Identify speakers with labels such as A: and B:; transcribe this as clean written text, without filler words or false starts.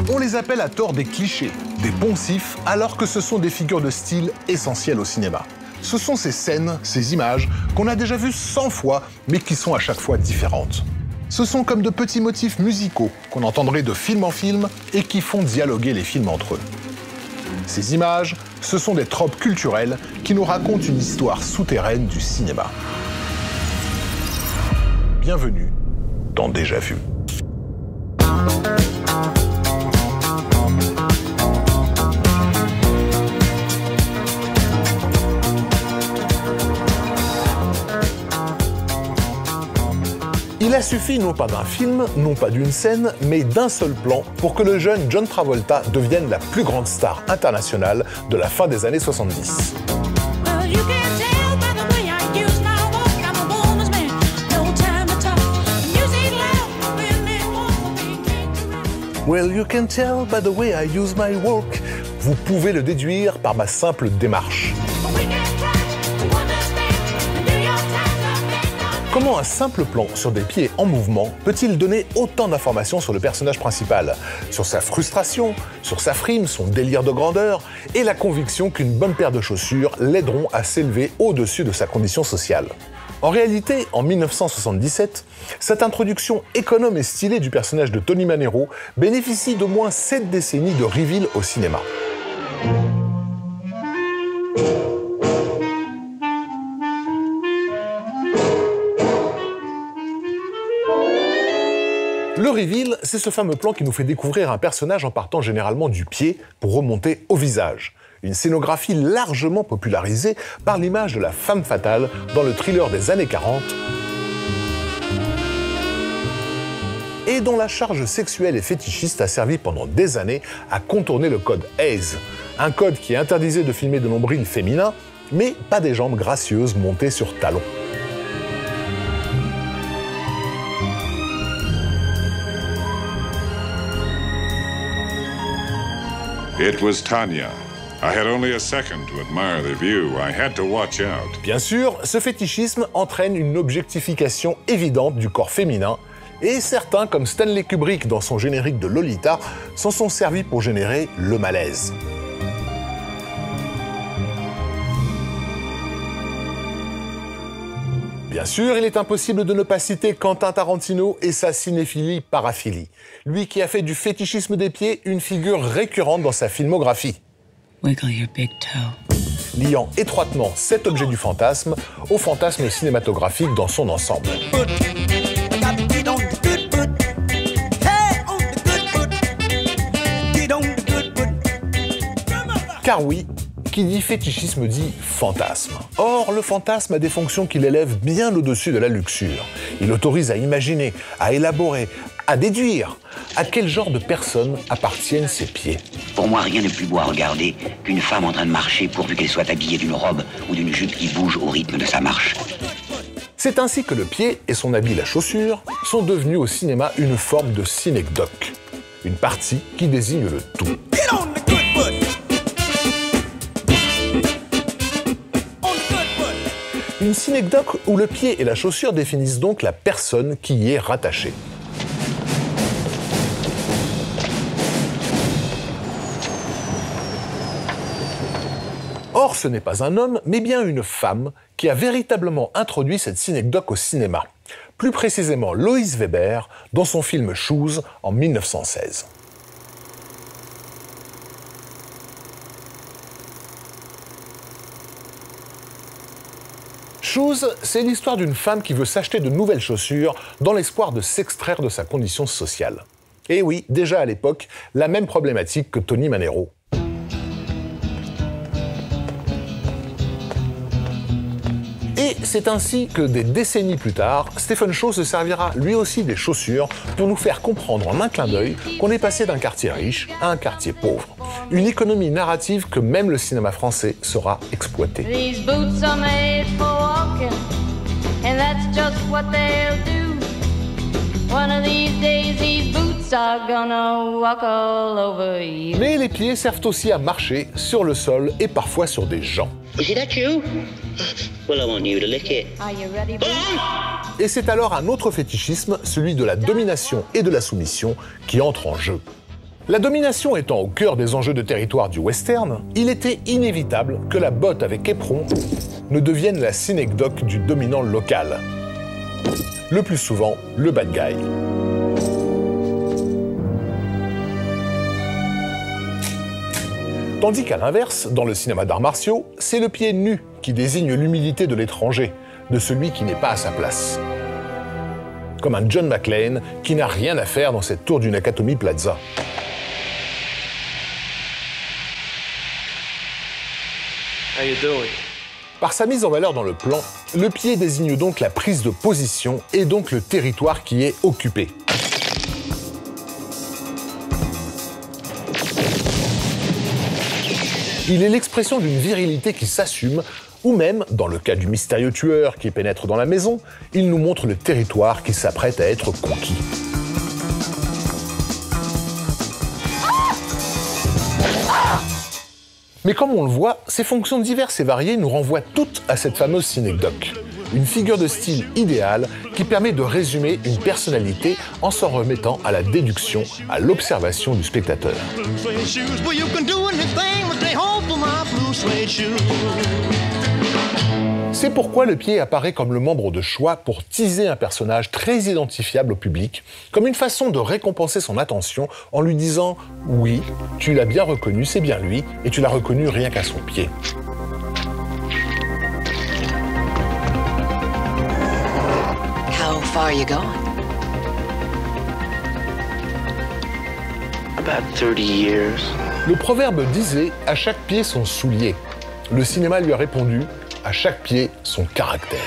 A: On les appelle à tort des clichés, des poncifs, alors que ce sont des figures de style essentielles au cinéma. Ce sont ces scènes, ces images, qu'on a déjà vues 100 fois, mais qui sont à chaque fois différentes. Ce sont comme de petits motifs musicaux qu'on entendrait de film en film et qui font dialoguer les films entre eux. Ces images, ce sont des tropes culturelles qui nous racontent une histoire souterraine du cinéma. Bienvenue dans Déjà Vu. Il a suffi non pas d'un film, non pas d'une scène, mais d'un seul plan pour que le jeune John Travolta devienne la plus grande star internationale de la fin des années 70. Well, you can tell by the way I use my walk. Vous pouvez le déduire par ma simple démarche. Comment un simple plan sur des pieds en mouvement peut-il donner autant d'informations sur le personnage principal, sur sa frustration, sur sa frime, son délire de grandeur et la conviction qu'une bonne paire de chaussures l'aideront à s'élever au-dessus de sa condition sociale? En réalité, en 1977, cette introduction économe et stylée du personnage de Tony Manero bénéficie d'au moins 7 décennies de reveal au cinéma. Le reveal, c'est ce fameux plan qui nous fait découvrir un personnage en partant généralement du pied pour remonter au visage. Une scénographie largement popularisée par l'image de la femme fatale dans le thriller des années 40 et dont la charge sexuelle et fétichiste a servi pendant des années à contourner le code Hays, un code qui interdisait de filmer de nombrils féminins, mais pas des jambes gracieuses montées sur talons.
B: It was Tanya. I had only a second to admire the view. I had to watch out.
A: Bien sûr, ce fétichisme entraîne une objectification évidente du corps féminin, et certains, comme Stanley Kubrick dans son générique de Lolita, s'en sont servis pour générer le malaise. Bien sûr, il est impossible de ne pas citer Quentin Tarantino et sa cinéphilie paraphilie. Lui qui a fait du fétichisme des pieds une figure récurrente dans sa filmographie.
C: Wiggle your big toe.
A: Liant étroitement cet objet du fantasme au fantasme cinématographique dans son ensemble. Car oui, qui dit fétichisme dit fantasme. Or, le fantasme a des fonctions qui l'élèvent bien au-dessus de la luxure. Il autorise à imaginer, à élaborer, à déduire à quel genre de personnes appartiennent ses pieds.
D: Pour moi, rien n'est plus beau à regarder qu'une femme en train de marcher pourvu qu'elle soit habillée d'une robe ou d'une jupe qui bouge au rythme de sa marche.
A: C'est ainsi que le pied et son habit la chaussure sont devenus au cinéma une forme de synecdoque, une partie qui désigne le tout. Une synecdoque où le pied et la chaussure définissent donc la personne qui y est rattachée. Or, ce n'est pas un homme, mais bien une femme qui a véritablement introduit cette synecdoque au cinéma. Plus précisément Lois Weber dans son film Shoes en 1916. Shoes, c'est l'histoire d'une femme qui veut s'acheter de nouvelles chaussures dans l'espoir de s'extraire de sa condition sociale. Et oui, déjà à l'époque, la même problématique que Tony Manero. Et c'est ainsi que des décennies plus tard, Stephen Chow se servira lui aussi des chaussures pour nous faire comprendre en un clin d'œil qu'on est passé d'un quartier riche à un quartier pauvre. Une économie narrative que même le cinéma français saura exploiter.
E: These boots are made for walking, and that's just what they'll do. One of these days, these boots are gonna walk all over you.
A: Mais les pieds servent aussi à marcher sur le sol et parfois sur des gens.
D: Is that you? Well, I want you to lick it.
E: Are you ready, boo?
A: Et c'est alors un autre fétichisme, celui de la domination et de la soumission, qui entre en jeu. La domination étant au cœur des enjeux de territoire du western, il était inévitable que la botte avec éperon ne devienne la synecdoque du dominant local. Le plus souvent, le bad guy. Tandis qu'à l'inverse, dans le cinéma d'arts martiaux, c'est le pied nu qui désigne l'humilité de l'étranger, de celui qui n'est pas à sa place. Comme un John McClane qui n'a rien à faire dans cette tour du Nakatomi Plaza.
F: How you doing?
A: Par sa mise en valeur dans le plan, le pied désigne donc la prise de position et donc le territoire qui est occupé. Il est l'expression d'une virilité qui s'assume, ou même, dans le cas du mystérieux tueur qui pénètre dans la maison, il nous montre le territoire qui s'apprête à être conquis. Mais comme on le voit, ces fonctions diverses et variées nous renvoient toutes à cette fameuse synecdoque. Une figure de style idéale qui permet de résumer une personnalité en s'en remettant à la déduction, à l'observation du spectateur. C'est pourquoi le pied apparaît comme le membre de choix pour teaser un personnage très identifiable au public, comme une façon de récompenser son attention en lui disant « Oui, tu l'as bien reconnu, c'est bien lui, et tu l'as reconnu rien qu'à son pied. »
G: How far are you going?
F: About 30 years.
A: Le proverbe disait « À chaque pied son soulier ». Le cinéma lui a répondu « À chaque pied son caractère ».